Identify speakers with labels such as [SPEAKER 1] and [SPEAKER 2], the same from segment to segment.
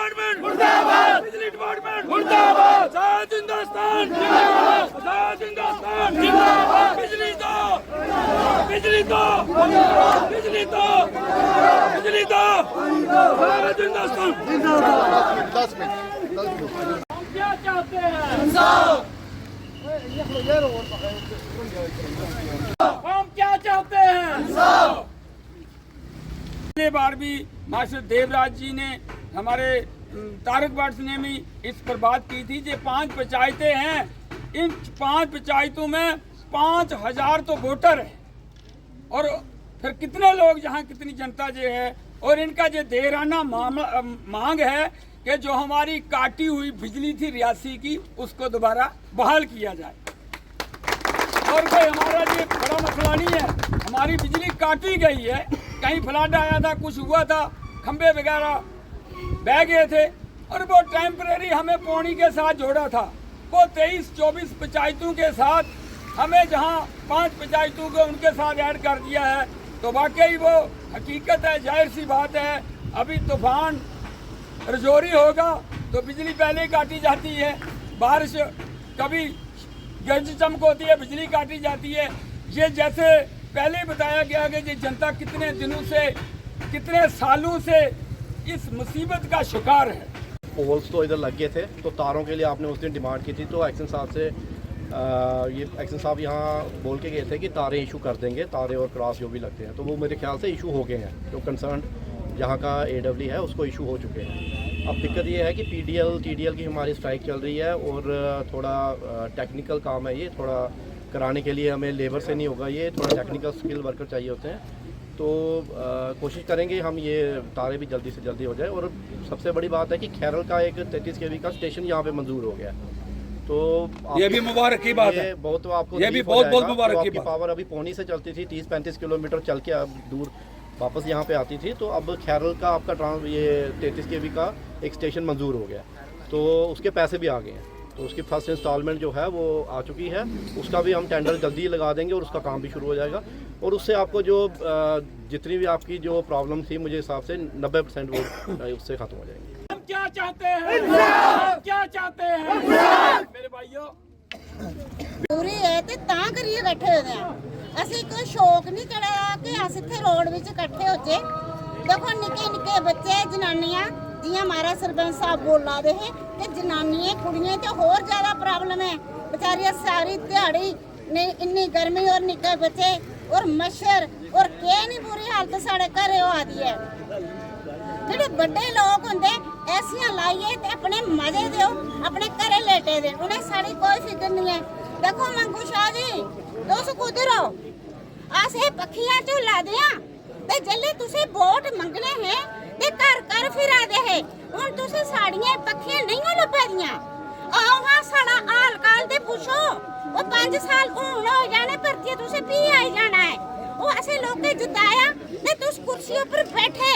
[SPEAKER 1] Department मुर्दाबाद, बिजली department मुर्दाबाद, आजाद हिंदुस्तान जिंदाबाद, आजाद हिंदुस्तान जिंदाबाद, बिजली दो, बिजली दो, बिजली दो, बिजली दो, आजाद हिंदुस्तान जिंदाबाद।
[SPEAKER 2] 10 मिनट
[SPEAKER 1] हम क्या चाहते हैं? इंसाफ। हम क्या चाहते हैं? इंसाफ। पिछले बार भी मास्टर देवराज जी ने, हमारे तारक भट्ट ने भी इस पर बात की थी। जो 5 पंचायतें हैं, इन 5 पंचायतों में 5000 तो वोटर है, और फिर कितने लोग यहाँ, कितनी जनता जो है, और इनका जो देराना मांग है कि जो हमारी काटी हुई बिजली थी रियासी की, उसको दोबारा बहाल किया जाए। और कोई हमारा ये बड़ा मसला नहीं है, हमारी बिजली काटी गई है, कहीं फ्लड आया था, कुछ हुआ था, खंबे वगैरह बह गए थे, और वो टेम्परेरी हमें पौनी के साथ जोड़ा था। वो 23-24 पंचायतों के साथ हमें जहां 5 पंचायतों को उनके साथ ऐड कर दिया है, तो वाकई वो हकीकत है, जाहिर सी बात है। अभी तूफान रजौरी होगा तो बिजली पहले काटी जाती है, बारिश कभी गरज चमक होती है, बिजली काटी जाती है। ये जैसे पहले बताया गया कि ये जनता कितने दिनों से, कितने सालों से इस मुसीबत का शिकार है।
[SPEAKER 3] पोल्स तो इधर लग गए थे, तो तारों के लिए आपने उस दिन डिमांड की थी, तो एक्शन साहब से ये एक्शन साहब यहाँ बोल के गए थे कि तारे इशू कर देंगे, तारे और क्रॉस जो भी लगते हैं, तो वो मेरे ख्याल से इशू हो गए हैं। जो कंसर्न जहाँ का AW है उसको इशू हो चुके हैं। अब दिक्कत ये है कि PDL TDL की हमारी स्ट्राइक चल रही है, और थोड़ा टेक्निकल काम है, ये थोड़ा कराने के लिए हमें लेबर से नहीं होगा, ये थोड़ा टेक्निकल स्किल वर्कर चाहिए होते हैं। तो कोशिश करेंगे हम ये तारे भी जल्दी से जल्दी हो जाए। और सबसे बड़ी बात है कि खैरल का एक 33 kV का स्टेशन यहाँ पे मंजूर हो गया है, तो
[SPEAKER 1] ये भी मुबारक की बात है,
[SPEAKER 3] बहुत आपको
[SPEAKER 1] ये भी बहुत बहुत मुबारक
[SPEAKER 3] तो
[SPEAKER 1] की
[SPEAKER 3] आपकी
[SPEAKER 1] बात।
[SPEAKER 3] पावर अभी पौनी से चलती थी 30-35 किलोमीटर चल के अब दूर वापस यहाँ पे आती थी, तो अब खैरल का आपका ये 33 kV का एक स्टेशन मंजूर हो गया, तो उसके पैसे भी आ गए हैं। तो उसकी फर्स्ट इंस्टॉलमेंट जो है वो आ चुकी है, उसका भी हम टेंडर जल्दी लगा देंगे और उसका काम भी शुरू हो जाएगा। और उससे आपको जो जितनी भी आपकी जो प्रॉब्लम थी, मुझे हिसाब से 90% वो उससे ख़त्म हो जाएंगे।
[SPEAKER 1] हम क्या चाहते हैं? हम क्या चाहते हैं मेरे भाइयों?
[SPEAKER 4] पूरी है ते तां करिए बैठे होए हैं। ਅਸੀਂ ਕੋਈ ਸ਼ੌਕ ਨਹੀਂ ਕਰਿਆ ਕਿ ਅਸੀਂ ਇੱਥੇ ਰੋਡ ਵਿੱਚ ਇਕੱਠੇ ਹੋ ਜੇ। ਦੇਖੋ ਨਿੱਕੇ ਨਿੱਕੇ ਬੱਚੇ, ਜਨਾਨੀਆਂ, ਜਿਵੇਂ ਹਮਾਰਾ ਸਰਪੰਚ ਸਾਹਿਬ ਬੋਲਾ ਦੇ ਹੈ ਕਿ ਜਨਾਨੀਆਂ ਕੁੜੀਆਂ ਤੇ ਹੋਰ ਜ਼ਿਆਦਾ ਪ੍ਰੋਬਲਮ ਹੈ। बेचारियां सारी दिहाड़ी इन्नी गर्मी और निक्के बच्चे और मच्छर और के नहीं बुरी हालत साढ़े घरे हो आदी है। जेडे बड़े लोग होंदे ऐसियां लाइए ते अपने मजे दो, अपने घरे लेटे दे, उन्हें साड़ी कोई फिक्र नहीं है। देखो मंगू शाह जी, तुस कुदरो असे पखियां झूला दियां ते जल्ले तुसे वोट मंगने हैं ते घर घर फिरा दे है। हुण तुसे साड़ियां पखियां नहीं हो लभा दियां। आओ हाँ साड़ा हाल काल दे पूछो, वो 5 साल हूं हो जाने परती तुसे भी आई जाना है। वो ऐसे लोग जिताया ते तुस कुर्सी पर बैठे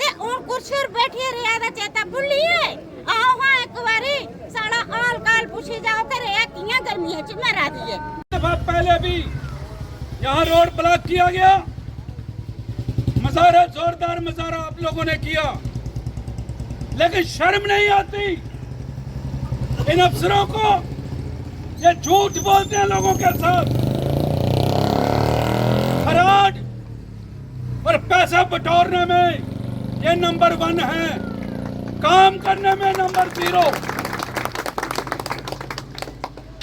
[SPEAKER 4] ते उन कुर्सी पर बैठे रिया दा चेता भुलिए। आओ हाँ एक बारी साड़ा हाल काल पूछे जाओ करे कियां गर्मियां च मरा दिए।
[SPEAKER 1] दफा पहले भी यहाँ रोड ब्लॉक किया गया, मुजाहरा, जोरदार मुजाहरा आप लोगों ने किया, लेकिन शर्म नहीं आती इन अफसरों को। ये झूठ बोलते हैं लोगों के साथ, फराड और पैसा बटोरने में ये नंबर 1 है, काम करने में नंबर 0।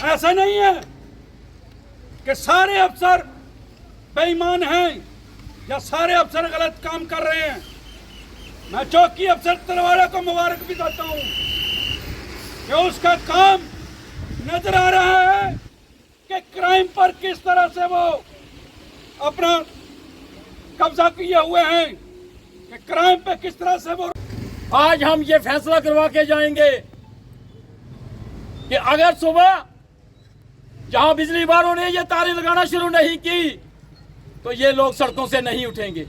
[SPEAKER 1] ऐसा नहीं है कि सारे अफसर बेईमान हैं या सारे अफसर गलत काम कर रहे हैं। मैं चौकी अफसर तलवाड़ा को मुबारक भी देता हूं कि उसका काम नजर आ रहा है कि क्राइम पर किस तरह से वो अपना कब्जा किए हुए हैं, कि क्राइम पे किस तरह से वो। आज हम ये फैसला करवा के जाएंगे कि अगर सुबह जहां बिजली वालों ने ये तारें लगाना शुरू नहीं की तो ये लोग सड़कों से नहीं उठेंगे।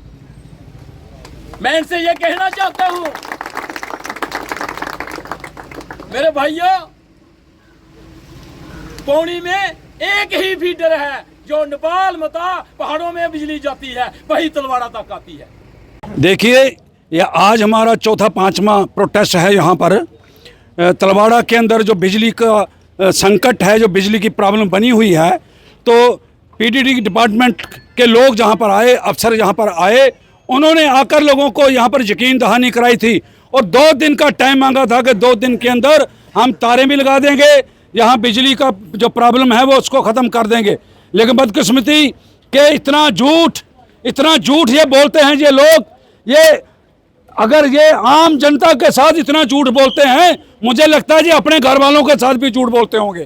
[SPEAKER 1] मैं इनसे ये कहना चाहता हूं मेरे भाइयों, पौनी में एक ही फीडर है जो नेपाल मता पहाड़ों में बिजली जाती है, वही तलवाड़ा तक आती है।
[SPEAKER 5] देखिए ये आज हमारा चौथा पांचवा प्रोटेस्ट है यहाँ पर तलवाड़ा के अंदर। जो बिजली का संकट है, जो बिजली की प्रॉब्लम बनी हुई है, तो पीडीडी डिपार्टमेंट के लोग जहाँ पर आए, अफसर यहाँ पर आए, उन्होंने आकर लोगों को यहाँ पर यकीन दहानी कराई थी और 2 दिन का टाइम मांगा था कि 2 दिन के अंदर हम तारें भी लगा देंगे, यहाँ बिजली का जो प्रॉब्लम है वो उसको ख़त्म कर देंगे। लेकिन बदकिस्मती के इतना झूठ ये बोलते हैं ये लोग। ये अगर ये आम जनता के साथ इतना झूठ बोलते हैं, मुझे लगता है जी अपने घर वालों के साथ भी झूठ बोलते होंगे,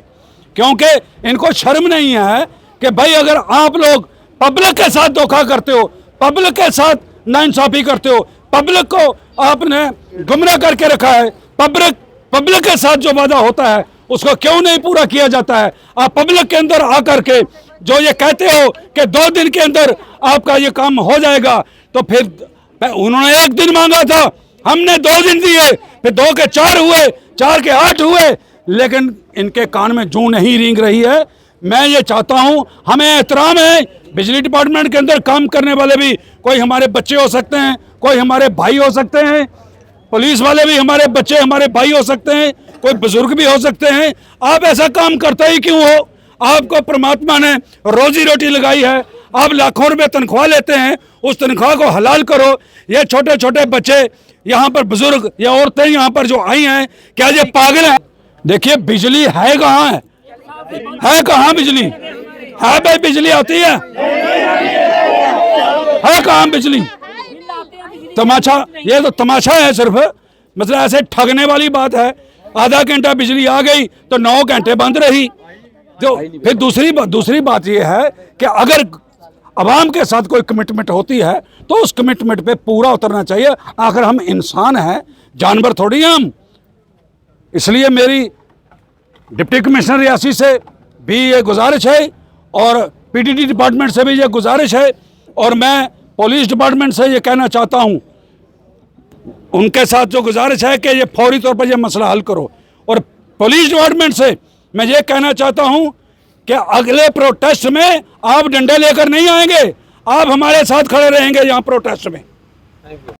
[SPEAKER 5] क्योंकि इनको शर्म नहीं है कि भाई अगर आप लोग पब्लिक के साथ धोखा करते हो, पब्लिक के साथ नाइंसाफ़ी करते हो, पब्लिक को आपने गुमराह करके रखा है, पब्लिक के साथ जो वादा होता है उसको क्यों नहीं पूरा किया जाता है। आप पब्लिक के अंदर आकर के जो ये कहते हो कि 2 दिन के अंदर आपका ये काम हो जाएगा, तो फिर उन्होंने 1 दिन मांगा था, हमने 2 दिन दिए, फिर 2 के 4 हुए, 4 के 8 हुए, लेकिन इनके कान में जूं नहीं रेंग रही है। मैं ये चाहता हूं, हमें एहतराम है, बिजली डिपार्टमेंट के अंदर काम करने वाले भी कोई हमारे बच्चे हो सकते हैं, कोई हमारे भाई हो सकते हैं, पुलिस वाले भी हमारे बच्चे हमारे भाई हो सकते हैं, कोई बुजुर्ग भी हो सकते हैं। आप ऐसा काम करते ही क्यों हो? आपको परमात्मा ने रोजी रोटी लगाई है, आप लाखों रुपए तनख्वाह लेते हैं, उस तनख्वाह को हलाल करो। ये छोटे छोटे बच्चे यहाँ पर, बुजुर्ग या औरतें यहाँ पर जो आई हैं, क्या ये पागल हैं? देखिए बिजली है कहाँ है कहाँ बिजली है? भाई बिजली आती है कहाँ बिजली? तमाशा, ये तो तमाशा है सिर्फ, मतलब ऐसे ठगने वाली बात है। आधा घंटा बिजली आ गई तो 9 घंटे बंद रही। तो फिर दूसरी बात ये है कि अगर अवाम के साथ कोई कमिटमेंट होती है तो उस कमिटमेंट पे पूरा उतरना चाहिए। आखिर हम इंसान हैं, जानवर थोड़ी हैं हम। इसलिए मेरी डिप्टी कमिश्नर रियासी से भी ये गुजारिश है और पीडीडी डिपार्टमेंट से भी ये गुजारिश है, और मैं पुलिस डिपार्टमेंट से ये कहना चाहता हूँ, उनके साथ जो गुजारिश है कि ये फौरी तौर पर ये मसला हल करो। और पुलिस डिपार्टमेंट से मैं ये कहना चाहता हूँ कि अगले प्रोटेस्ट में आप डंडे लेकर नहीं आएंगे, आप हमारे साथ खड़े रहेंगे यहाँ प्रोटेस्ट में।